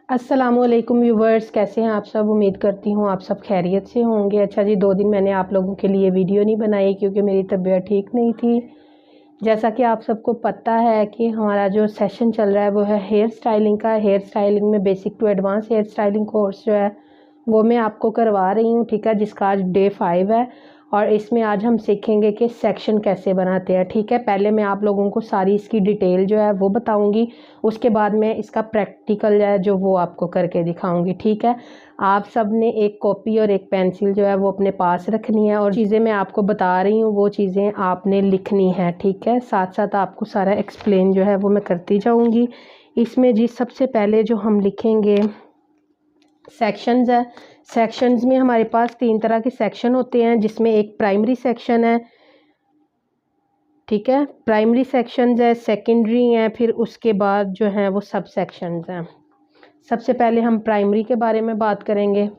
अस्सलामुअलैकुम व्यूवर्स, कैसे हैं आप सब। उम्मीद करती हूँ आप सब खैरियत से होंगे। अच्छा जी, 2 दिन मैंने आप लोगों के लिए वीडियो नहीं बनाई क्योंकि मेरी तबीयत ठीक नहीं थी। जैसा कि आप सबको पता है कि हमारा जो सेशन चल रहा है वो है हेयर स्टाइलिंग का। हेयर स्टाइलिंग में basic to advance hair styling course जो है वो मैं आपको करवा रही हूँ, ठीक है, जिसका आज डे 5 है। और इसमें आज हम सीखेंगे कि सेक्शन कैसे बनाते हैं, ठीक है। पहले मैं आप लोगों को सारी इसकी डिटेल जो है वो बताऊंगी, उसके बाद मैं इसका प्रैक्टिकल है जो वो आपको करके दिखाऊंगी, ठीक है। आप सब ने एक कॉपी और एक पेंसिल जो है वो अपने पास रखनी है, और चीज़ें मैं आपको बता रही हूँ वो चीज़ें आपने लिखनी है, ठीक है। साथ साथ आपको सारा एक्सप्लेन जो है वो मैं करती जाऊँगी। इसमें जी सबसे पहले जो हम लिखेंगे सेक्शंस है। सेक्शंस में हमारे पास 3 तरह के सेक्शन होते हैं, जिसमें एक प्राइमरी सेक्शन है, ठीक है। प्राइमरी सेक्शंस है, सेकेंडरी हैं, फिर उसके बाद जो है वो सब सेक्शंस हैं। सबसे पहले हम प्राइमरी के बारे में बात करेंगे।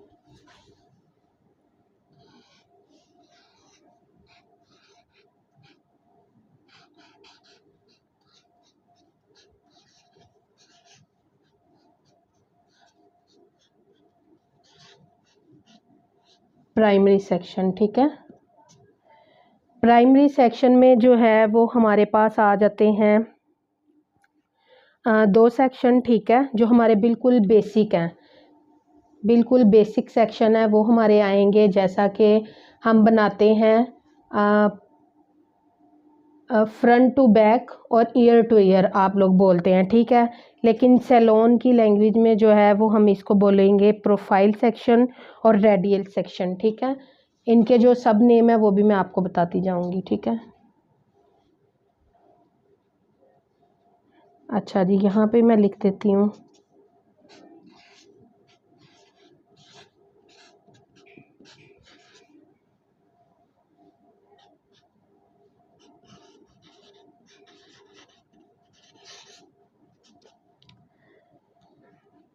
प्राइमरी सेक्शन, ठीक है। प्राइमरी सेक्शन में जो है वो हमारे पास आ जाते हैं 2 सेक्शन, ठीक है, जो हमारे बिल्कुल बेसिक हैं। बिल्कुल बेसिक सेक्शन है वो हमारे आएंगे, जैसा कि हम बनाते हैं फ्रंट टू बैक और ईयर टू ईयर आप लोग बोलते हैं, ठीक है। लेकिन सैलून की लैंग्वेज में जो है वो हम इसको बोलेंगे प्रोफाइल सेक्शन और रेडियल सेक्शन, ठीक है। इनके जो सब नेम है वो भी मैं आपको बताती जाऊंगी, ठीक है। अच्छा जी, यहाँ पे मैं लिख देती हूँ।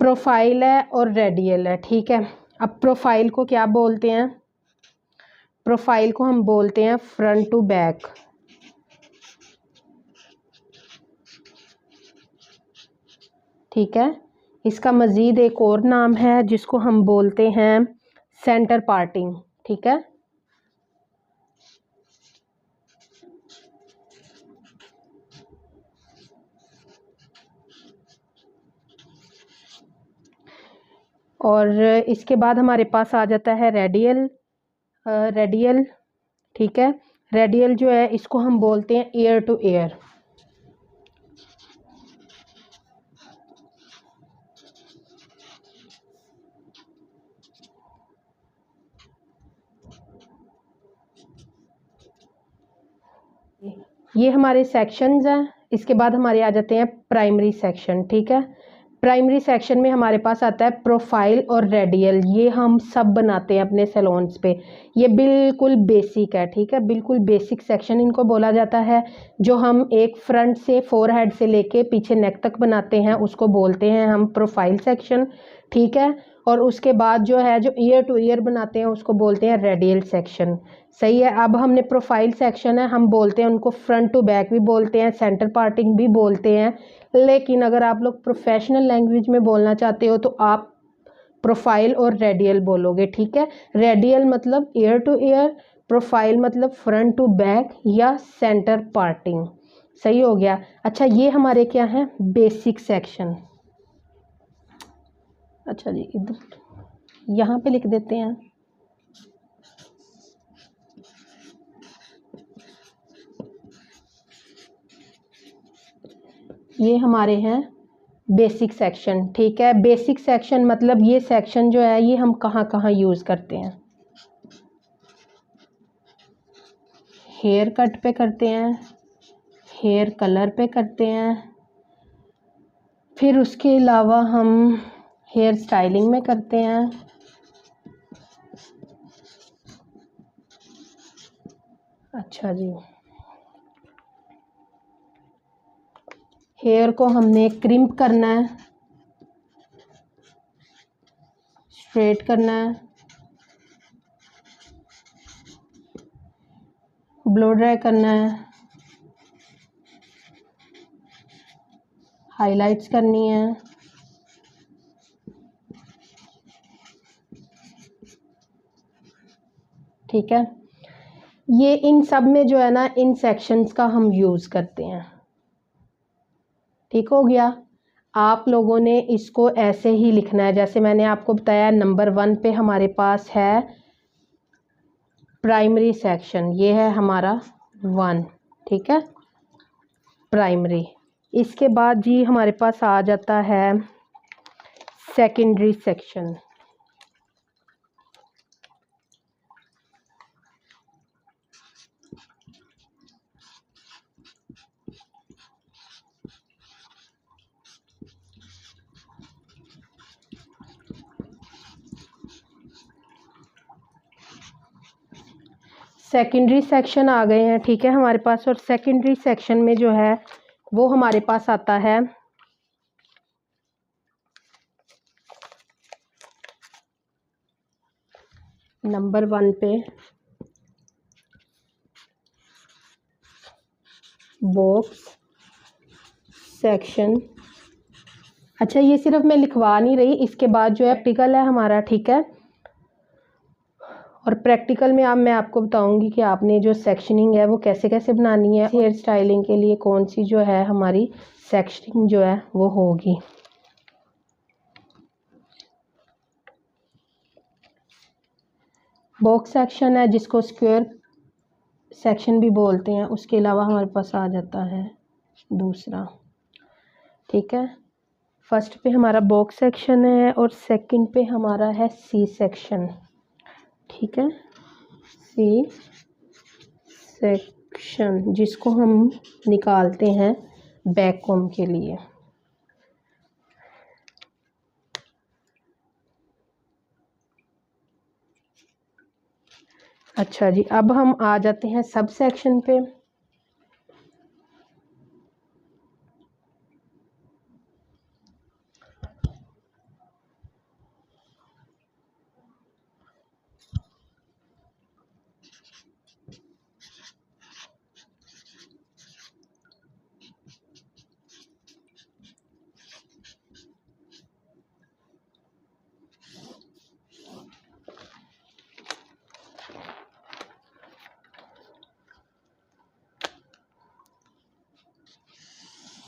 प्रोफाइल है और रेडियल है, ठीक है। अब प्रोफाइल को क्या बोलते हैं? प्रोफाइल को हम बोलते हैं फ्रंट टू बैक, ठीक है। इसका मज़ीद एक और नाम है जिसको हम बोलते हैं सेंटर पार्टिंग, ठीक है। और इसके बाद हमारे पास आ जाता है रेडियल। रेडियल, ठीक है। रेडियल जो है इसको हम बोलते हैं ईयर टू ईयर। ये हमारे सेक्शंस हैं। इसके बाद हमारे आ जाते हैं प्राइमरी सेक्शन, ठीक है। प्राइमरी सेक्शन में हमारे पास आता है प्रोफाइल और रेडियल। ये हम सब बनाते हैं अपने सैलून्स पे। ये बिल्कुल बेसिक है, ठीक है, बिल्कुल बेसिक सेक्शन इनको बोला जाता है। जो हम एक फ्रंट से फोरहेड से लेके पीछे नेक तक बनाते हैं उसको बोलते हैं हम प्रोफाइल सेक्शन, ठीक है। और उसके बाद जो है जो ईयर टू ईयर बनाते हैं उसको बोलते हैं रेडियल सेक्शन, सही है। अब हमने प्रोफाइल सेक्शन है, हम बोलते हैं उनको फ्रंट टू बैक भी बोलते हैं, सेंटर पार्टिंग भी बोलते हैं। लेकिन अगर आप लोग प्रोफेशनल लैंग्वेज में बोलना चाहते हो तो आप प्रोफाइल और रेडियल बोलोगे, ठीक है। रेडियल मतलब ईयर टू ईयर, प्रोफाइल मतलब फ्रंट टू बैक या सेंटर पार्टिंग, सही हो गया। अच्छा, ये हमारे क्या है, बेसिक सेक्शन। अच्छा जी, इधर यहाँ पे लिख देते हैं। ये हमारे हैं बेसिक सेक्शन, ठीक है। बेसिक सेक्शन मतलब ये सेक्शन जो है ये हम कहाँ कहाँ यूज़ करते हैं। हेयर कट पे करते हैं, हेयर कलर पे करते हैं, फिर उसके अलावा हम हेयर स्टाइलिंग में करते हैं। अच्छा जी, हेयर को हमने क्रिम्प करना है, स्ट्रेट करना है, ब्लो ड्राई करना है, हाइलाइट्स करनी है, ठीक है। ये इन सब में जो है ना, इन सेक्शंस का हम यूज़ करते हैं। ठीक हो गया। आप लोगों ने इसको ऐसे ही लिखना है जैसे मैंने आपको बताया। नंबर 1 पे हमारे पास है प्राइमरी सेक्शन, ये है हमारा 1, ठीक है, प्राइमरी। इसके बाद जी हमारे पास आ जाता है सेकेंडरी सेक्शन। सेकेंडरी सेक्शन आ गए हैं, ठीक है, हमारे पास। और सेकेंडरी सेक्शन में जो है वो हमारे पास आता है नंबर 1 पे बॉक्स सेक्शन। अच्छा, ये सिर्फ मैं लिखवा नहीं रही, इसके बाद जो है प्रैक्टिकल है हमारा, ठीक है। और प्रैक्टिकल में अब मैं आपको बताऊंगी कि आपने जो सेक्शनिंग है वो कैसे कैसे बनानी है। हेयर स्टाइलिंग के लिए कौन सी जो है हमारी सेक्शनिंग जो है वो होगी। बॉक्स सेक्शन है जिसको स्क्वायर सेक्शन भी बोलते हैं, उसके अलावा हमारे पास आ जाता है दूसरा, ठीक है। फर्स्ट पे हमारा बॉक्स सेक्शन है और सेकंड पे हमारा है सी सेक्शन, ठीक है, सी सेक्शन, जिसको हम निकालते हैं बैक कॉम के लिए। अच्छा जी, अब हम आ जाते हैं सब सेक्शन पे।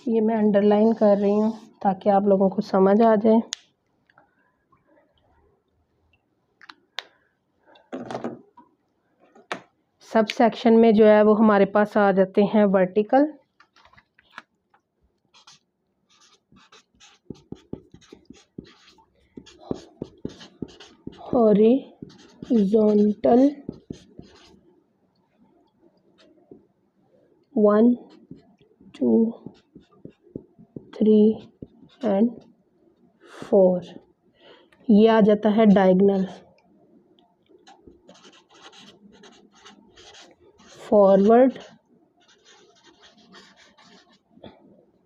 ये मैं अंडरलाइन कर रही हूँ ताकि आप लोगों को समझ आ जाए। सब सेक्शन में जो है वो हमारे पास आ जाते हैं वर्टिकल, हॉरिजॉन्टल, 1 2 3 एंड 4। ये आ जाता है डायगोनल, फॉरवर्ड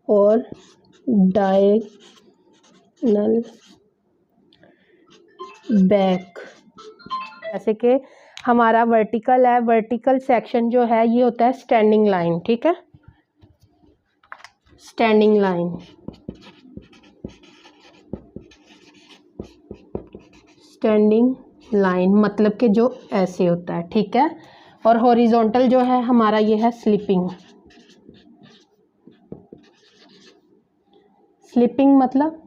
और डायगोनल बैक। जैसे कि हमारा वर्टिकल है, वर्टिकल सेक्शन जो है ये होता है स्टैंडिंग लाइन, ठीक है, स्टैंडिंग लाइन, स्टैंडिंग लाइन मतलब कि जो ऐसे होता है, ठीक है। और हॉरिजॉन्टल जो है हमारा ये है स्लिपिंग, स्लिपिंग मतलब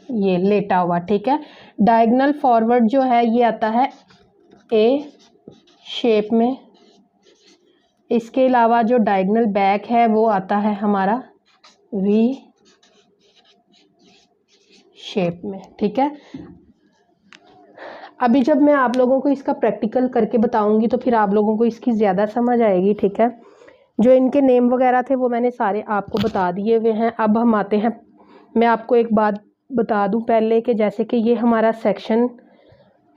ये लेटा हुआ, ठीक है। डायगोनल फॉरवर्ड जो है ये आता है ए शेप में। इसके अलावा जो डायगोनल बैक है वो आता है हमारा वी शेप में, ठीक है। अभी जब मैं आप लोगों को इसका प्रैक्टिकल करके बताऊंगी तो फिर आप लोगों को इसकी ज़्यादा समझ आएगी, ठीक है। जो इनके नेम वगैरह थे वो मैंने सारे आपको बता दिए हुए हैं। अब हम आते हैं, मैं आपको एक बात बता दूं पहले कि जैसे कि ये हमारा सेक्शन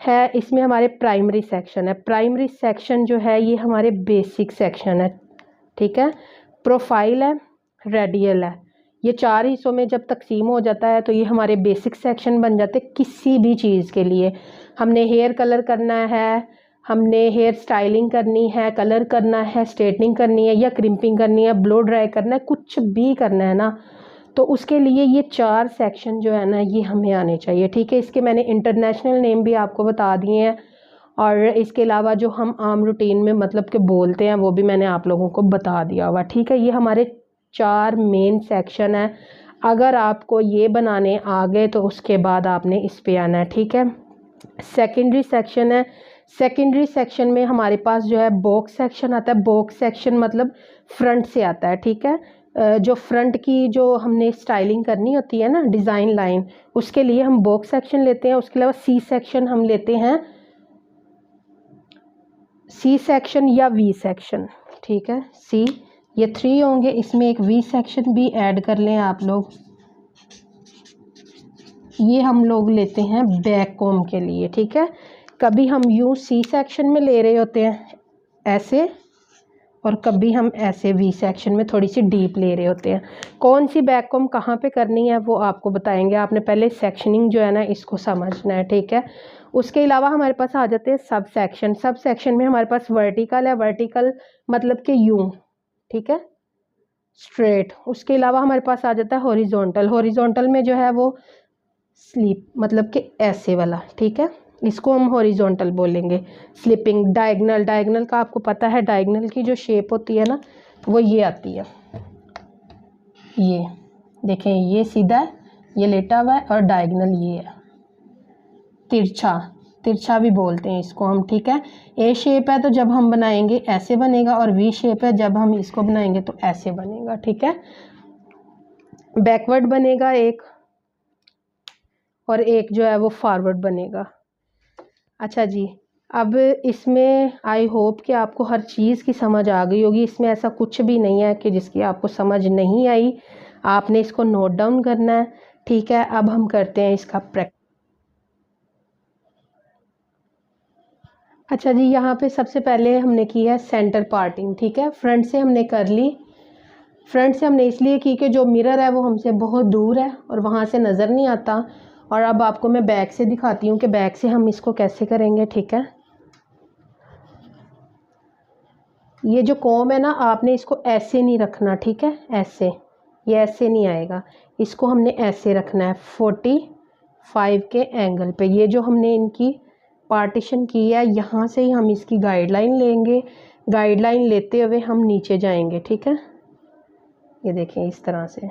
है, इसमें हमारे प्राइमरी सेक्शन है। प्राइमरी सेक्शन जो है ये हमारे बेसिक सेक्शन है, ठीक है। प्रोफाइल है, रेडियल है, ये 4 हिस्सों में जब तकसीम हो जाता है तो ये हमारे बेसिक सेक्शन बन जाते हैं। किसी भी चीज़ के लिए हमने हेयर कलर करना है, हमने हेयर स्टाइलिंग करनी है, कलर करना है, स्ट्रेटनिंग करनी है या क्रिम्पिंग करनी है, ब्लो ड्राई करना है, कुछ भी करना है ना, तो उसके लिए ये 4 सेक्शन जो है ना ये हमें आने चाहिए, ठीक है। इसके मैंने इंटरनेशनल नेम भी आपको बता दिए हैं और इसके अलावा जो हम आम रूटीन में मतलब कि बोलते हैं वो भी मैंने आप लोगों को बता दिया हुआ, ठीक है। ये हमारे 4 मेन सेक्शन है। अगर आपको ये बनाने आ गए तो उसके बाद आपने इस पे आना है, ठीक है। सेकेंडरी सेक्शन है। सेकेंडरी सेक्शन में हमारे पास जो है बॉक्स सेक्शन आता है। बॉक्स सेक्शन मतलब फ्रंट से आता है, ठीक है। जो फ्रंट की जो हमने स्टाइलिंग करनी होती है ना, डिज़ाइन लाइन, उसके लिए हम बॉक्स सेक्शन लेते हैं। उसके अलावा सी सेक्शन हम लेते हैं, सी सेक्शन या वी सेक्शन, ठीक है। सी, ये 3 होंगे, इसमें एक वी सेक्शन भी ऐड कर लें आप लोग। ये हम लोग लेते हैं बैक कॉम के लिए, ठीक है। कभी हम यूँ सी सेक्शन में ले रहे होते हैं ऐसे, और कभी हम ऐसे वी सेक्शन में थोड़ी सी डीप ले रहे होते हैं। कौन सी बैक कॉम कहाँ पे करनी है वो आपको बताएंगे। आपने पहले सेक्शनिंग जो है ना इसको समझना है, ठीक है। उसके अलावा हमारे पास आ जाते हैं सब सेक्शन। सब सेक्शन में हमारे पास वर्टिकल है। वर्टिकल मतलब कि यूँ, ठीक है, स्ट्रेट। उसके अलावा हमारे पास आ जाता है हॉरिजॉन्टल। हॉरिजॉन्टल में जो है वो स्लीप मतलब कि ऐसे वाला, ठीक है, इसको हम हॉरिजॉन्टल बोलेंगे। स्लिपिंग। डायगनल, डायगनल का आपको पता है, डायगनल की जो शेप होती है ना वो ये आती है। ये देखें, ये सीधा है, ये लेटा हुआ है, और डायगनल ये है। तिरछा, तिरछा भी बोलते हैं इसको हम, ठीक है। ए शेप है तो जब हम बनाएंगे ऐसे बनेगा, और वी शेप है जब हम इसको बनाएंगे तो ऐसे बनेगा, ठीक है। बैकवर्ड बनेगा एक, और एक जो है वो फॉरवर्ड बनेगा। अच्छा जी, अब इसमें आई होप कि आपको हर चीज़ की समझ आ गई होगी। इसमें ऐसा कुछ भी नहीं है कि जिसकी आपको समझ नहीं आई। आपने इसको नोट डाउन करना है, ठीक है। अब हम करते हैं इसका प्रैक्टिस। अच्छा जी, यहाँ पे सबसे पहले हमने की है सेंटर पार्टिंग, ठीक है। फ्रंट से हमने कर ली। फ्रंट से हमने इसलिए की कि जो मिरर है वो हमसे बहुत दूर है और वहाँ से नज़र नहीं आता। और अब आपको मैं बैक से दिखाती हूँ कि बैक से हम इसको कैसे करेंगे, ठीक है। ये जो कॉम है ना, आपने इसको ऐसे नहीं रखना, ठीक है, ऐसे, ये ऐसे नहीं आएगा। इसको हमने ऐसे रखना है 45 के एंगल पे। ये जो हमने इनकी पार्टीशन की है, यहाँ से ही हम इसकी गाइडलाइन लेंगे। गाइडलाइन लेते हुए हम नीचे जाएंगे, ठीक है। ये देखें इस तरह से।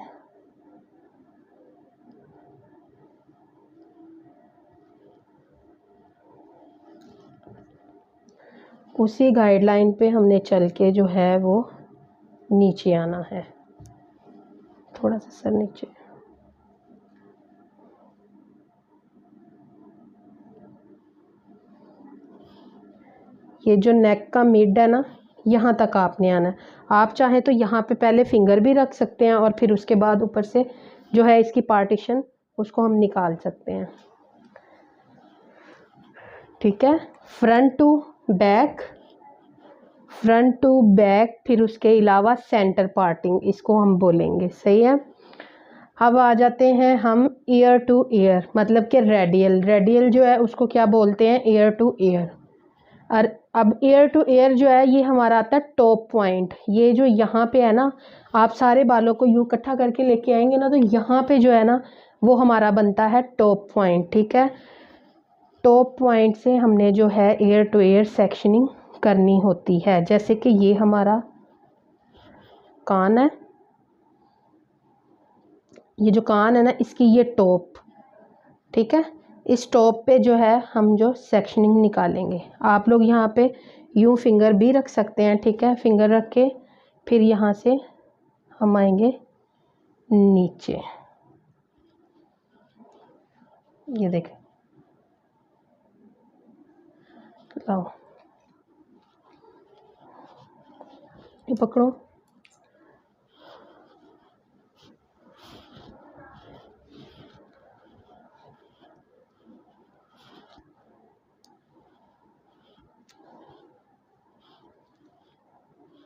उसी गाइडलाइन पे हमने चल के जो है वो नीचे आना है, थोड़ा सा सर नीचे। ये जो नेक का मिड है ना, यहाँ तक आपने आना है। आप चाहें तो यहाँ पे पहले फिंगर भी रख सकते हैं, और फिर उसके बाद ऊपर से जो है इसकी पार्टीशन उसको हम निकाल सकते हैं, ठीक है। Front to back, front to back, फिर उसके अलावा सेंटर पार्टिंग, इसको हम बोलेंगे, सही है। अब आ जाते हैं हम ईयर टू ईयर, मतलब कि रेडियल। रेडियल जो है उसको क्या बोलते हैं, ईयर टू ईयर। और अब ईयर टू ईयर जो है ये हमारा आता है टॉप पॉइंट। ये जो यहाँ पे है ना, आप सारे बालों को यूँ इकट्ठा करके लेके आएंगे ना, तो यहाँ पे जो है ना वो हमारा बनता है टॉप पॉइंट, ठीक है। टॉप पॉइंट से हमने जो है ईयर टू ईयर सेक्शनिंग करनी होती है। जैसे कि ये हमारा कान है, ये जो कान है ना इसकी ये टॉप, ठीक है। इस टॉप पे जो है हम जो सेक्शनिंग निकालेंगे। आप लोग यहाँ पे यूँ फिंगर भी रख सकते हैं, ठीक है। फिंगर रख के फिर यहाँ से हम आएंगे नीचे, ये देखें, लाओ ये पकड़ो।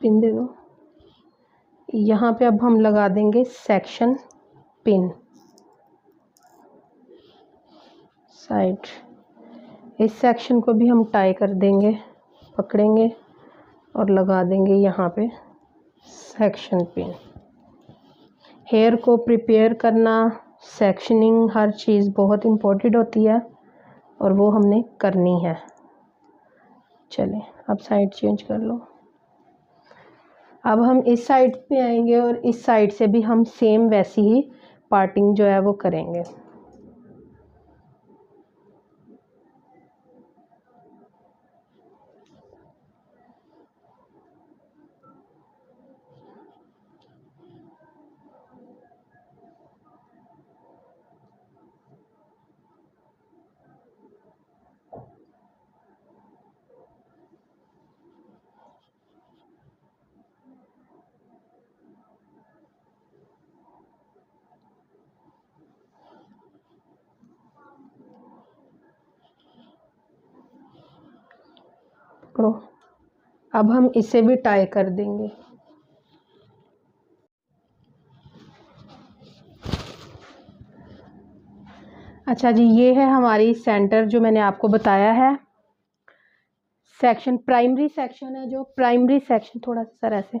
पिन दे दो। यहाँ पे अब हम लगा देंगे सेक्शन पिन साइड। इस सेक्शन को भी हम टाई कर देंगे, पकड़ेंगे और लगा देंगे यहाँ पे सेक्शन पिन। हेयर को प्रिपेयर करना, सेक्शनिंग, हर चीज़ बहुत इम्पोर्टेंट होती है और वो हमने करनी है। चलें अब साइड चेंज कर लो। अब हम इस साइड पे आएंगे और इस साइड से भी हम सेम वैसी ही पार्टिंग जो है वो करेंगे। पकड़ो। अब हम इसे भी टाई कर देंगे। अच्छा जी, ये है हमारी सेंटर जो मैंने आपको बताया है। सेक्शन प्राइमरी सेक्शन है, जो प्राइमरी सेक्शन थोड़ा सा सर ऐसे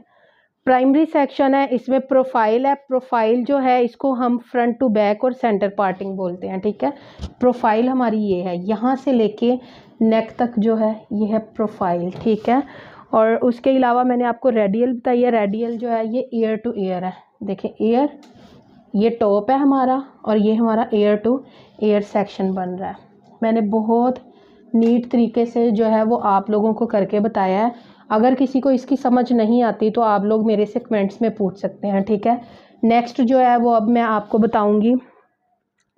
प्राइमरी सेक्शन है, इसमें प्रोफाइल है। प्रोफाइल जो है इसको हम फ्रंट टू बैक और सेंटर पार्टिंग बोलते हैं, ठीक है। प्रोफाइल हमारी ये है, यहाँ से लेके नेक तक जो है ये है प्रोफाइल, ठीक है। और उसके अलावा मैंने आपको रेडियल बताई है। रेडियल जो है ये ईयर टू ईयर है। देखें ईयर, ये टॉप है हमारा और ये हमारा ईयर टू ईयर सेक्शन बन रहा है। मैंने बहुत नीट तरीके से जो है वो आप लोगों को करके बताया है। अगर किसी को इसकी समझ नहीं आती तो आप लोग मेरे से कमेंट्स में पूछ सकते हैं, ठीक है। नेक्स्ट जो है वो अब मैं आपको बताऊंगी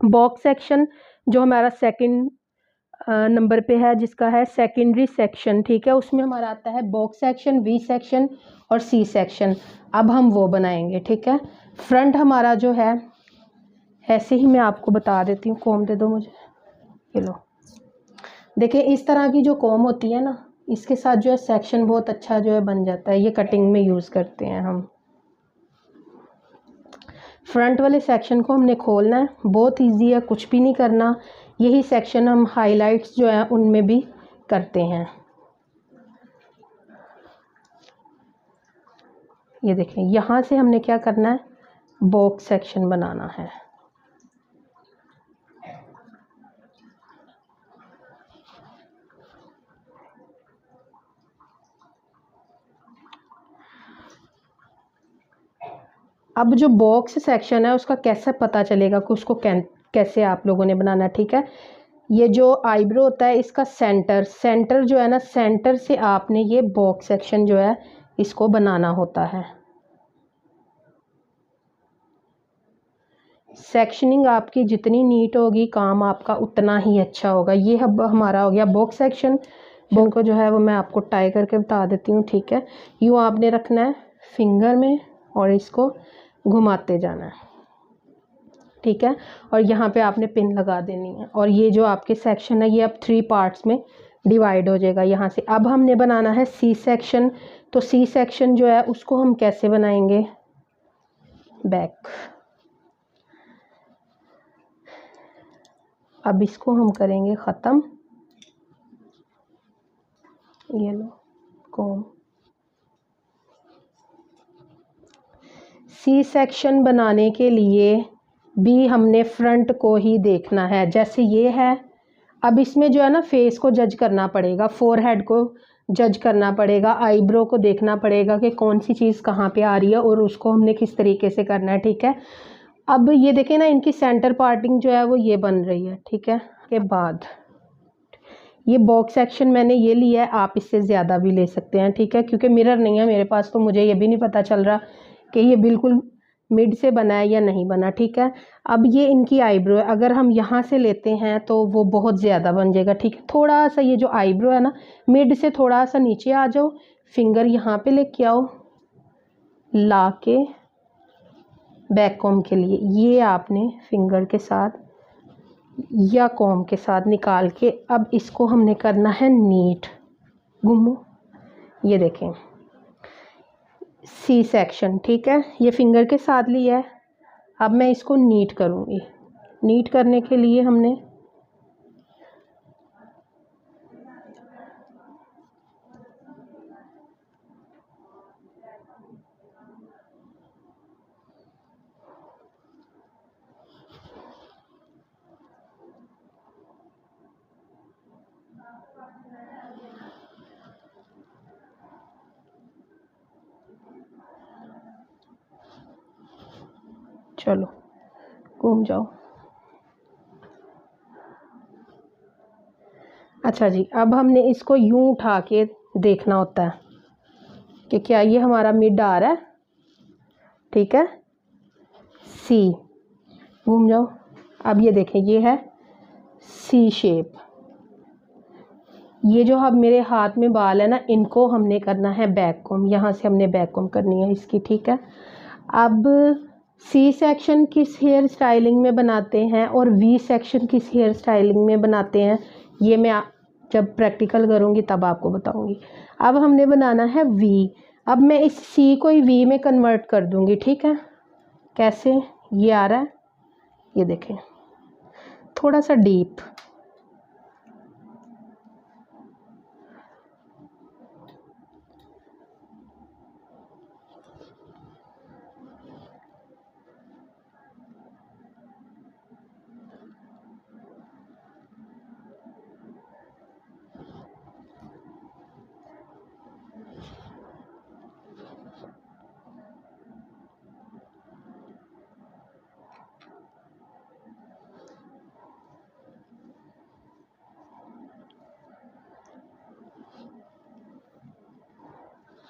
बॉक्स सेक्शन, जो हमारा सेकंड नंबर पे है, जिसका है सेकेंडरी सेक्शन, ठीक है। उसमें हमारा आता है बॉक्स सेक्शन, वी सेक्शन और सी सेक्शन। अब हम वो बनाएंगे, ठीक है। फ्रंट हमारा जो है ऐसे ही मैं आपको बता देती हूँ। कॉम दे दो मुझे, ये लो। देखिए इस तरह की जो कॉम होती है ना, इसके साथ जो है सेक्शन बहुत अच्छा जो है बन जाता है। ये कटिंग में यूज़ करते हैं हम। फ्रंट वाले सेक्शन को हमने खोलना है, बहुत इजी है, कुछ भी नहीं करना। यही सेक्शन हम हाइलाइट्स जो है उनमें भी करते हैं। ये देखें, यहाँ से हमने क्या करना है, बॉक्स सेक्शन बनाना है। अब जो बॉक्स सेक्शन है उसका कैसे पता चलेगा कि उसको कैसे आप लोगों ने बनाना है, ठीक है। ये जो आईब्रो होता है इसका सेंटर जो है ना, सेंटर से आपने ये बॉक्स सेक्शन जो है इसको बनाना होता है। सेक्शनिंग आपकी जितनी नीट होगी काम आपका उतना ही अच्छा होगा। ये अब हमारा हो गया बॉक्स सेक्शन। बॉक्स को जो है वो मैं आपको टाई करके बता देती हूँ, ठीक है। यूँ आपने रखना है फिंगर में और इसको घुमाते जाना है, ठीक है। और यहाँ पे आपने पिन लगा देनी है और ये जो आपके सेक्शन है ये अब 3 पार्ट्स में डिवाइड हो जाएगा यहाँ से। अब हमने बनाना है सी सेक्शन। तो सी सेक्शन जो है उसको हम कैसे बनाएंगे, बैक। अब इसको हम करेंगे ख़त्म। ये लो कॉम। सी सेक्शन बनाने के लिए भी हमने फ्रंट को ही देखना है, जैसे ये है। अब इसमें जो है ना फेस को जज करना पड़ेगा, फोरहेड को जज करना पड़ेगा, आईब्रो को देखना पड़ेगा कि कौन सी चीज़ कहाँ पे आ रही है और उसको हमने किस तरीके से करना है, ठीक है। अब ये देखें ना, इनकी सेंटर पार्टिंग जो है वो ये बन रही है, ठीक है। के बाद ये बॉक्स सेक्शन मैंने ये लिया है, आप इससे ज़्यादा भी ले सकते हैं, ठीक है। क्योंकि मिरर नहीं है मेरे पास तो मुझे ये भी नहीं पता चल रहा कि ये बिल्कुल मिड से बना है या नहीं बना, ठीक है। अब ये इनकी आईब्रो है, अगर हम यहाँ से लेते हैं तो वो बहुत ज़्यादा बन जाएगा, ठीक है। थोड़ा सा ये जो आईब्रो है ना, मिड से थोड़ा सा नीचे आ जाओ, फिंगर यहाँ पे लेके आओ, ला के बैक कॉम के लिए ये आपने फिंगर के साथ या कॉम के साथ निकाल के अब इसको हमने करना है नीट। घूमो, ये देखें सी सेक्शन, ठीक है। ये फिंगर के साथ लिया है। अब मैं इसको नीट करूँगी। नीट करने के लिए हमने चलो घूम जाओ। अच्छा जी, अब हमने इसको यूं उठा के देखना होता है कि क्या ये हमारा मिड आ रहा है। ठीक है, सी, घूम जाओ। अब ये देखें, ये है सी शेप। ये जो अब मेरे हाथ में बाल है ना, इनको हमने करना है बैक कॉम। यहाँ से हमने बैक कॉम करनी है इसकी। ठीक है, अब सी सेक्शन किस हेयर स्टाइलिंग में बनाते हैं और वी सेक्शन किस हेयर स्टाइलिंग में बनाते हैं, ये मैं जब प्रैक्टिकल करूँगी तब आपको बताऊँगी। अब हमने बनाना है वी। अब मैं इस सी को ही वी में कन्वर्ट कर दूँगी। ठीक है, कैसे, ये आ रहा है, ये देखें थोड़ा सा डीप।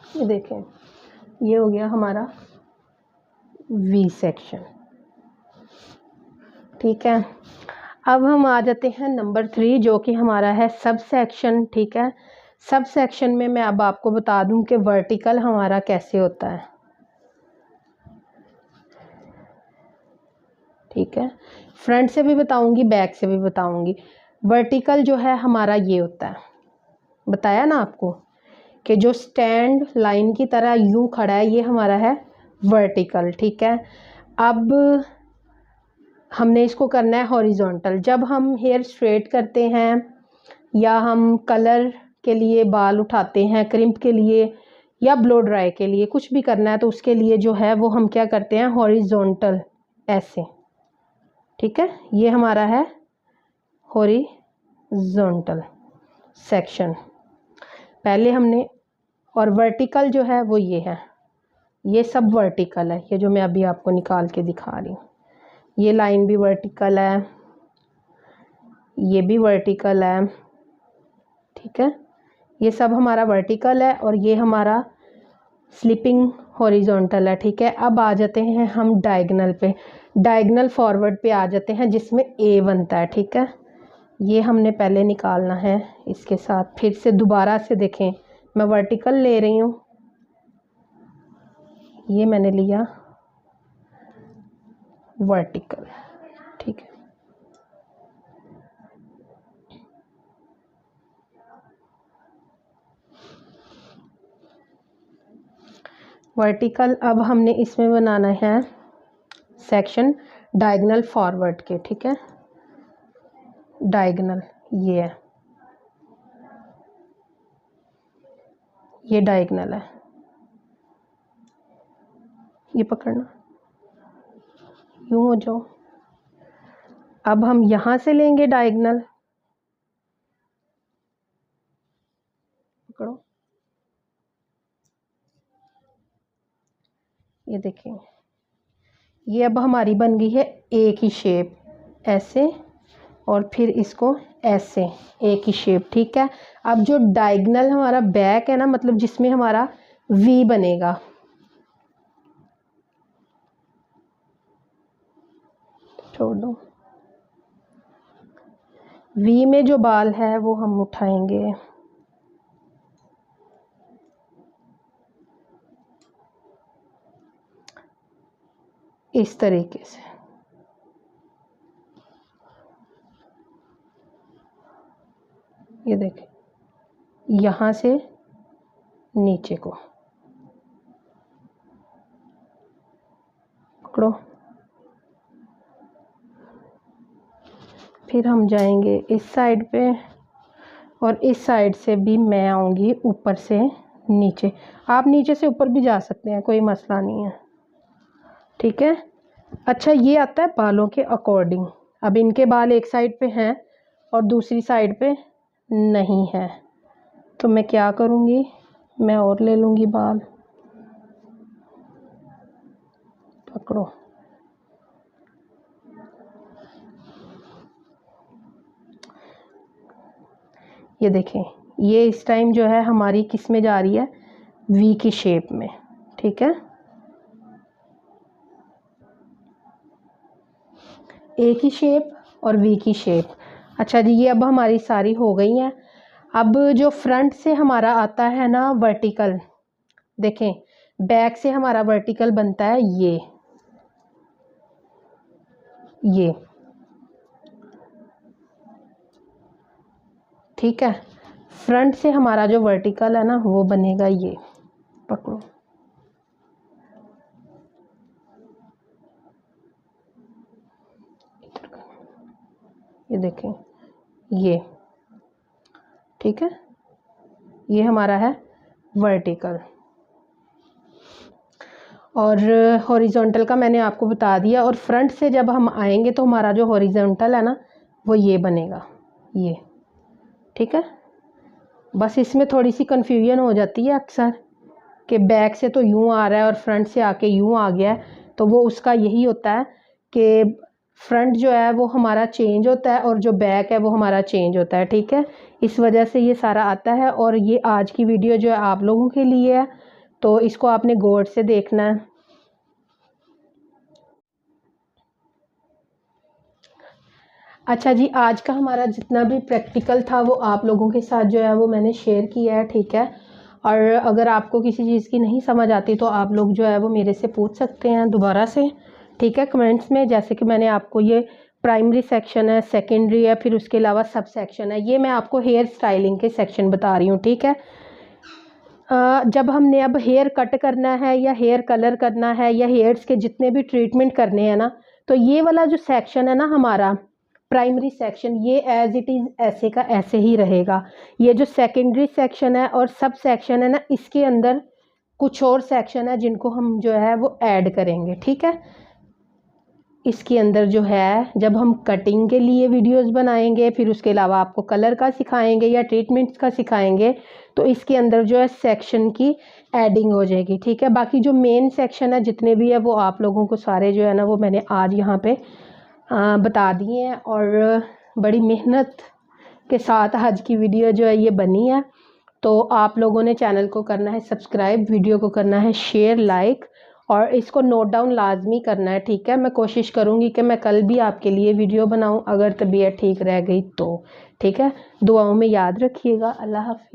ये देखें, ये हो गया हमारा वी सेक्शन। ठीक है, अब हम आ जाते हैं नंबर 3, जो कि हमारा है सब सेक्शन। ठीक है, सब सेक्शन में मैं अब आपको बता दूं कि वर्टिकल हमारा कैसे होता है। ठीक है, फ्रंट से भी बताऊंगी, बैक से भी बताऊंगी। वर्टिकल जो है हमारा ये होता है, बताया ना आपको कि जो स्टैंड लाइन की तरह यूं खड़ा है, ये हमारा है वर्टिकल। ठीक है, अब हमने इसको करना है हॉरिजॉन्टल। जब हम हेयर स्ट्रेट करते हैं या हम कलर के लिए बाल उठाते हैं, क्रिम्प के लिए या ब्लो ड्राई के लिए, कुछ भी करना है तो उसके लिए जो है वो हम क्या करते हैं, हॉरिजॉन्टल, ऐसे। ठीक है, ये हमारा है हॉरिजॉन्टल सेक्शन पहले हमने। और वर्टिकल जो है वो ये है, ये सब वर्टिकल है, ये जो मैं अभी आपको निकाल के दिखा रही हूँ। ये लाइन भी वर्टिकल है, ये भी वर्टिकल है। ठीक है, ये सब हमारा वर्टिकल है और ये हमारा स्लिपिंग हॉरिजॉन्टल है। ठीक है, अब आ जाते हैं हम डायगोनल पे। डायगोनल फॉरवर्ड पे आ जाते हैं जिसमें ए बनता है। ठीक है, ये हमने पहले निकालना है इसके साथ। फिर से दोबारा से देखें, मैं वर्टिकल ले रही हूँ, ये मैंने लिया वर्टिकल। ठीक है, वर्टिकल। अब हमने इसमें बनाना है सेक्शन डायगोनल फॉरवर्ड के। ठीक है, डायगोनल ये है, ये डायगोनल है, ये पकड़ना, यूं हो जाओ। अब हम यहाँ से लेंगे डायगोनल, पकड़ो, ये देखें, ये अब हमारी बन गई है एक ही शेप, ऐसे, और फिर इसको ऐसे, एक ही शेप। ठीक है, अब जो डायगोनल हमारा बैक है ना, मतलब जिसमें हमारा वी बनेगा, छोड़ दो, वी में जो बाल है वो हम उठाएंगे इस तरीके से। ये देखें, यहाँ से नीचे को पकड़ो, फिर हम जाएंगे इस साइड पे, और इस साइड से भी मैं आऊँगी ऊपर से नीचे। आप नीचे से ऊपर भी जा सकते हैं, कोई मसला नहीं है। ठीक है, अच्छा, ये आता है बालों के अकॉर्डिंग। अब इनके बाल एक साइड पे हैं और दूसरी साइड पे नहीं है, तो मैं क्या करूँगी, मैं और ले लूँगी बाल, पकड़ो, ये देखें, ये इस टाइम जो है हमारी किस में जा रही है, वी की शेप में, ठीक है, ए की शेप और वी की शेप। अच्छा जी, ये अब हमारी सारी हो गई हैं। अब जो फ्रंट से हमारा आता है ना वर्टिकल, देखें बैक से हमारा वर्टिकल बनता है ये, ठीक है। फ्रंट से हमारा जो वर्टिकल है ना वो बनेगा ये, पकड़ो, ये देखें ये, ठीक है, ये हमारा है वर्टिकल। और हॉरिजॉन्टल का मैंने आपको बता दिया। और फ्रंट से जब हम आएंगे तो हमारा जो हॉरिजॉन्टल है ना वो ये बनेगा, ये, ठीक है। बस इसमें थोड़ी सी कन्फ्यूजन हो जाती है अक्सर कि बैक से तो यूँ आ रहा है और फ्रंट से आके यूँ आ गया है, तो वो उसका यही होता है कि फ्रंट जो है वो हमारा चेंज होता है और जो बैक है वो हमारा चेंज होता है, ठीक है। इस वजह से ये सारा आता है। और ये आज की वीडियो जो है आप लोगों के लिए है, तो इसको आपने गौर से देखना है। अच्छा जी, आज का हमारा जितना भी प्रैक्टिकल था वो आप लोगों के साथ जो है वो मैंने शेयर किया है, ठीक है। और अगर आपको किसी चीज़ की नहीं समझ आती तो आप लोग जो है वो मेरे से पूछ सकते हैं दोबारा से, ठीक है, कमेंट्स में। जैसे कि मैंने आपको ये प्राइमरी सेक्शन है, सेकेंडरी है, फिर उसके अलावा सब सेक्शन है, ये मैं आपको हेयर स्टाइलिंग के सेक्शन बता रही हूँ, ठीक है। जब हमने अब हेयर कट करना है या हेयर कलर करना है या हेयर्स के जितने भी ट्रीटमेंट करने हैं ना, तो ये वाला जो सेक्शन है ना हमारा प्राइमरी सेक्शन, ये एज इट इज़ ऐसे का ऐसे ही रहेगा। ये जो सेकेंडरी सेक्शन है और सब सेक्शन है ना, इसके अंदर कुछ और सेक्शन है जिनको हम जो है वो ऐड करेंगे, ठीक है। इसके अंदर जो है जब हम कटिंग के लिए वीडियोस बनाएंगे, फिर उसके अलावा आपको कलर का सिखाएंगे या ट्रीटमेंट्स का सिखाएंगे, तो इसके अंदर जो है सेक्शन की एडिंग हो जाएगी, ठीक है। बाकी जो मेन सेक्शन है जितने भी है वो आप लोगों को सारे जो है ना वो मैंने आज यहाँ पे बता दिए हैं। और बड़ी मेहनत के साथ आज की वीडियो जो है ये बनी है। तो आप लोगों ने चैनल को करना है सब्सक्राइब, वीडियो को करना है शेयर, लाइक, और इसको नोट डाउन लाजमी करना है, ठीक है। मैं कोशिश करूँगी कि मैं कल भी आपके लिए वीडियो बनाऊँ, अगर तबीयत ठीक रह गई तो, ठीक है। दुआओं में याद रखिएगा। अल्लाह हाफ़िज़।